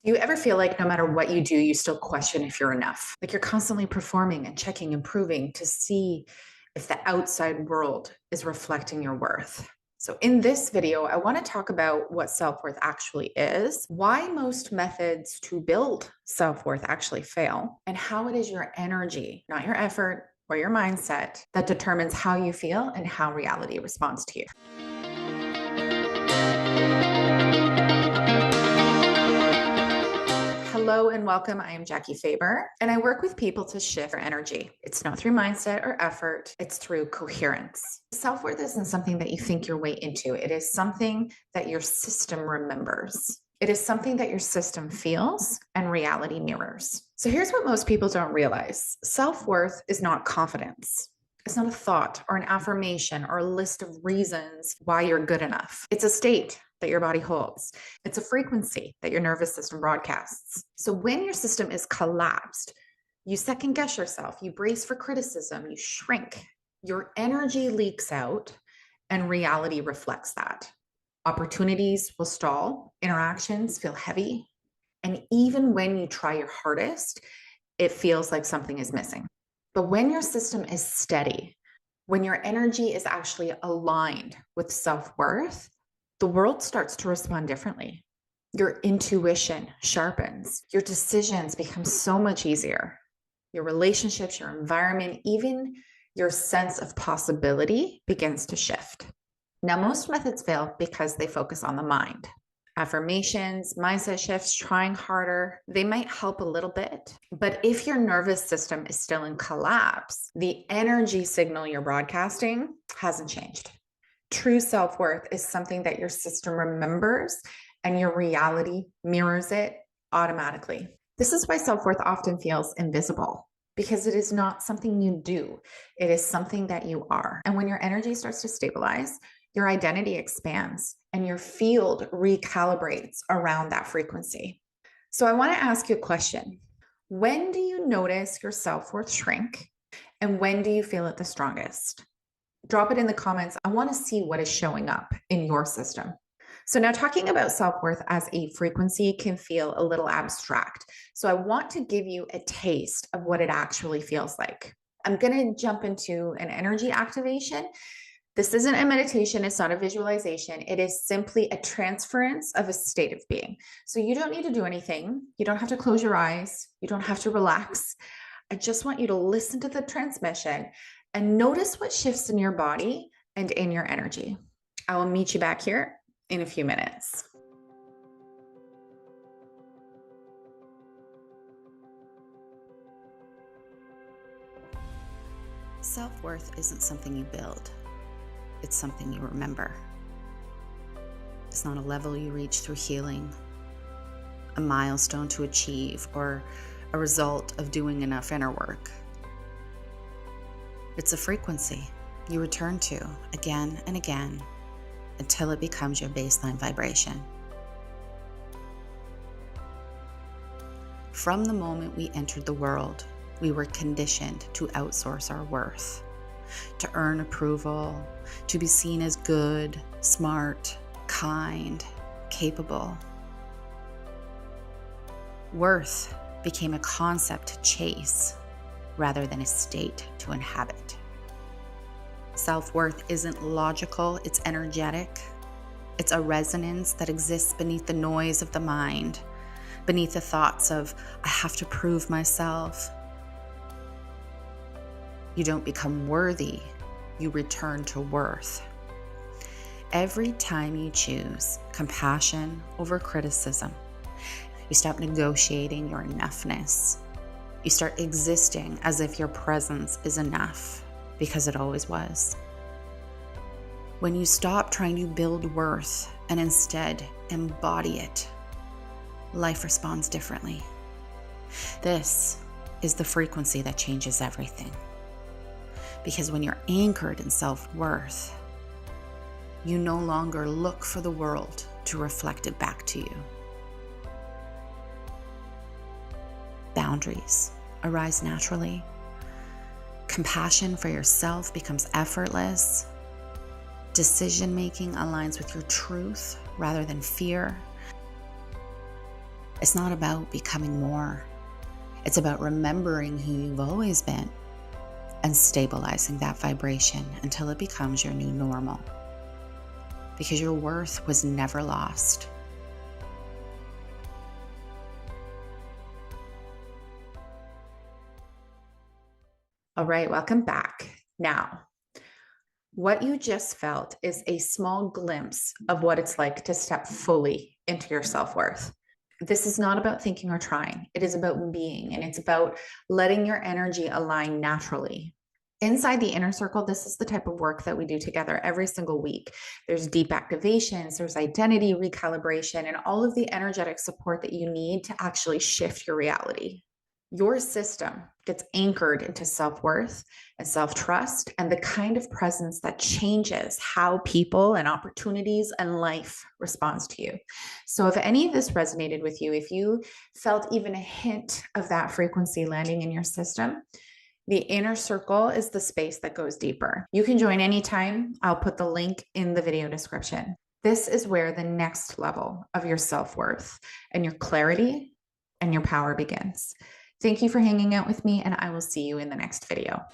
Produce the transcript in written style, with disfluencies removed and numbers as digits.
Do you ever feel like no matter what you do, you still question if you're enough? Like you're constantly performing and checking and proving to see if the outside world is reflecting your worth. So, in this video, I want to talk about what self worth actually is, why most methods to build self worth actually fail, and how it is your energy, not your effort or your mindset, that determines how you feel and how reality responds to you. Hello and welcome. I am Jackie Faber, and I work with people to shift their energy. It's not through mindset or effort, it's through coherence. Self worth isn't something that you think your way into, it is something that your system remembers. It is something that your system feels and reality mirrors. So here's what most people don't realize: self worth is not confidence. It's not a thought or an affirmation or a list of reasons why you're good enough. It's a state that your body holds. It's a frequency that your nervous system broadcasts. So when your system is collapsed, you second guess yourself, you brace for criticism, you shrink, your energy leaks out, and reality reflects that. Opportunities will stall, interactions feel heavy, and even when you try your hardest, it feels like something is missing. But when your system is steady, when your energy is actually aligned with self-worth, the world starts to respond differently. Your intuition sharpens, your decisions become so much easier. Your relationships, your environment, even your sense of possibility begins to shift. Now, most methods fail because they focus on the mind. Affirmations, mindset shifts, trying harder, they might help a little bit. But if your nervous system is still in collapse, the energy signal you're broadcasting hasn't changed. True self-worth is something that your system remembers and your reality mirrors it automatically. This is why self-worth often feels invisible, because it is not something you do. It is something that you are. And when your energy starts to stabilize, your identity expands and your field recalibrates around that frequency. So I want to ask you a question. When do you notice your self-worth shrink? And when do you feel it the strongest? Drop it in the comments. I want to see what is showing up in your system. So now, talking about self-worth as a frequency can feel a little abstract. So I want to give you a taste of what it actually feels like. I'm going to jump into an energy activation. This isn't a meditation. It's not a visualization. It is simply a transference of a state of being. So you don't need to do anything. You don't have to close your eyes. You don't have to relax. I just want you to listen to the transmission and notice what shifts in your body and in your energy. I will meet you back here in a few minutes. Self-worth isn't something you build. It's something you remember. It's not a level you reach through healing, a milestone to achieve, or a result of doing enough inner work. It's a frequency you return to again and again until it becomes your baseline vibration. From the moment we entered the world, we were conditioned to outsource our worth, to earn approval, to be seen as good, smart, kind, capable. Worth became a concept to chase rather than a state to inhabit. Self-worth isn't logical, it's energetic. It's a resonance that exists beneath the noise of the mind, beneath the thoughts of, I have to prove myself. You don't become worthy, you return to worth. Every time you choose compassion over criticism, you stop negotiating your enoughness. You start existing as if your presence is enough, because it always was. When you stop trying to build worth and instead embody it, life responds differently. This is the frequency that changes everything. Because when you're anchored in self-worth, you no longer look for the world to reflect it back to you. Boundaries arise naturally. Compassion for yourself becomes effortless. Decision-making aligns with your truth rather than fear. It's not about becoming more. It's about remembering who you've always been and stabilizing that vibration until it becomes your new normal. Because your worth was never lost. All right, welcome back. Now, what you just felt is a small glimpse of what it's like to step fully into your self-worth. This is not about thinking or trying. It is about being, and it's about letting your energy align naturally. Inside the inner circle, this is the type of work that we do together every single week. There's deep activations, there's identity recalibration, and all of the energetic support that you need to actually shift your reality. Your system gets anchored into self-worth and self-trust and the kind of presence that changes how people and opportunities and life responds to you. So if any of this resonated with you, if you felt even a hint of that frequency landing in your system, the inner circle is the space that goes deeper. You can join anytime. I'll put the link in the video description. This is where the next level of your self-worth and your clarity and your power begins. Thank you for hanging out with me, and I will see you in the next video.